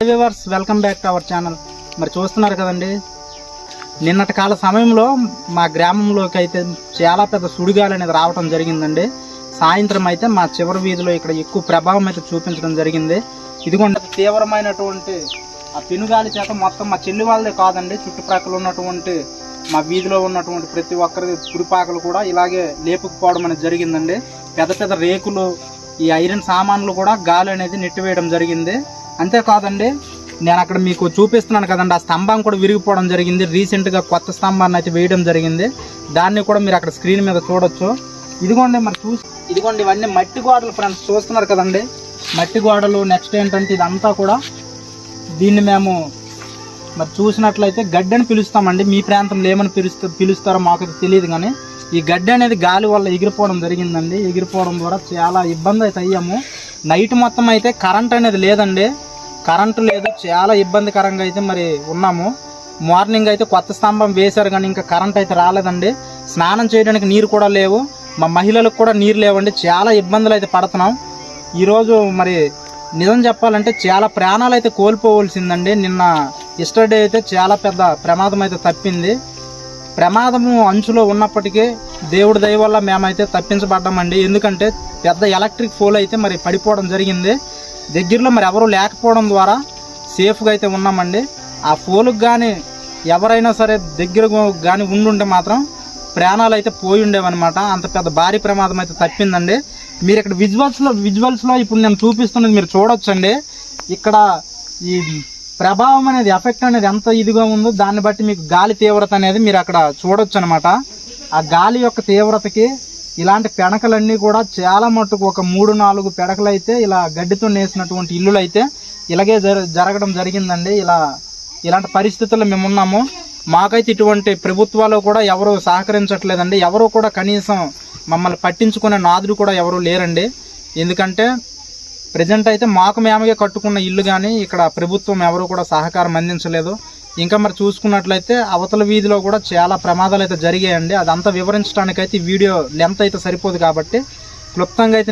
Viewers, welcome back to our channel. మరి చూస్తున్నారు కదండి, నిన్నటి కాల సమయంలో మా గ్రామంలోకి అయితే చాలా పెద్ద సుడిగాలి అనేది రావడం జరిగిందండి. సాయంత్రం అయితే మా చివరి వీధిలో ఇక్కడ ఎక్కువ ప్రభావం అయితే చూపించడం జరిగింది. ఇదిగోండి, తీవ్రమైనటువంటి ఆ పెనుగాలి చేత మొత్తం మా చెల్లి వాళ్ళదే కాదండి, చుట్టుప్రక్కల ఉన్నటువంటి మా వీధిలో ఉన్నటువంటి ప్రతి ఒక్కరి పురిపాకలు కూడా ఇలాగే లేపుకుపోవడం అనేది జరిగిందండి. పెద్ద పెద్ద రేకులు, ఈ ఐరన్ సామాన్లు కూడా గాలి అనేది నెట్టివేయడం జరిగింది. అంతేకాదండి, నేను అక్కడ మీకు చూపిస్తున్నాను కదండి, ఆ స్తంభం కూడా విరిగిపోవడం జరిగింది. రీసెంట్గా కొత్త స్తంభాన్ని అయితే వేయడం జరిగింది. దాన్ని కూడా మీరు అక్కడ స్క్రీన్ మీద చూడొచ్చు. ఇదిగోండి, మరి ఇదిగోండి, ఇవన్నీ మట్టి గోడలు ఫ్రెండ్స్, చూస్తున్నారు కదండి, మట్టి గోడలు. నెక్స్ట్ ఏంటంటే ఇదంతా కూడా దీన్ని మేము మరి చూసినట్లయితే గడ్డి అని పిలుస్తామండి. మీ ప్రాంతంలో ఏమని పిలుస్తారో మాకైతే తెలియదు, కానీ ఈ గడ్డి అనేది గాలి వల్ల ఎగిరిపోవడం జరిగిందండి. ఎగిరిపోవడం ద్వారా చాలా ఇబ్బంది అయితే అయ్యాము. నైట్ మొత్తం అయితే కరెంట్ అనేది లేదండి, కరెంటు లేదు, చాలా ఇబ్బందికరంగా అయితే మరి ఉన్నాము. మార్నింగ్ అయితే కొత్త స్తంభం వేశారు, కానీ ఇంకా కరెంట్ అయితే రాలేదండి. స్నానం చేయడానికి నీరు కూడా లేవు, మా మహిళలకు కూడా నీరు లేవండి. చాలా ఇబ్బందులు అయితే పడుతున్నాం. ఈరోజు మరి నిజం చెప్పాలంటే చాలా ప్రాణాలు అయితే కోల్పోవలసిందండి. నిన్న ఎస్టర్డే అయితే చాలా పెద్ద ప్రమాదం అయితే తప్పింది. ప్రమాదము అంచులో ఉన్నప్పటికీ దేవుడి దయ వల్ల మేమైతే తప్పించబడ్డామండి. ఎందుకంటే పెద్ద ఎలక్ట్రిక్ పోల్ అయితే మరి పడిపోవడం జరిగింది. దగ్గరలో మరి ఎవరు లేకపోవడం ద్వారా సేఫ్గా అయితే ఉన్నామండి. ఆ పోలుకు కానీ ఎవరైనా సరే దగ్గర కానీ ఉండుంటే మాత్రం ప్రాణాలు అయితే పోయి ఉండేవన్నమాట. అంత పెద్ద భారీ ప్రమాదం అయితే తప్పిందండి. మీరు ఇక్కడ విజువల్స్లో ఇప్పుడు నేను చూపిస్తున్నది మీరు చూడొచ్చండి. ఇక్కడ ఈ ప్రభావం అనేది, ఎఫెక్ట్ అనేది ఎంత ఇదిగా ఉందో దాన్ని బట్టి మీకు గాలి తీవ్రత అనేది మీరు అక్కడ చూడొచ్చు అనమాట. ఆ గాలి యొక్క తీవ్రతకి ఇలాంటి పెడకలన్నీ కూడా చాలా మట్టుకు ఒక 3-4 పెడకలు అయితే ఇలా గడ్డితో నేసినటువంటి ఇల్లులు అయితే ఇలాగే జరగడం జరిగిందండి. ఇలాంటి పరిస్థితుల్లో మేము ఉన్నాము. మాకైతే ఇటువంటి ప్రభుత్వాలు కూడా ఎవరు సహకరించట్లేదండి. ఎవరు కూడా కనీసం మమ్మల్ని పట్టించుకునే నాదుడు కూడా ఎవరు లేరండి. ఎందుకంటే ప్రజెంట్ అయితే మేమగే కట్టుకున్న ఇల్లు కానీ ఇక్కడ ప్రభుత్వం ఎవరు కూడా సహకారం అందించలేదు. ఇంకా మరి చూసుకున్నట్లయితే అవతల వీధిలో కూడా చాలా ప్రమాదాలు అయితే జరిగాయండి. అదంతా వివరించడానికైతే వీడియో లెంత్ అయితే సరిపోదు కాబట్టి క్లుప్తంగా అయితే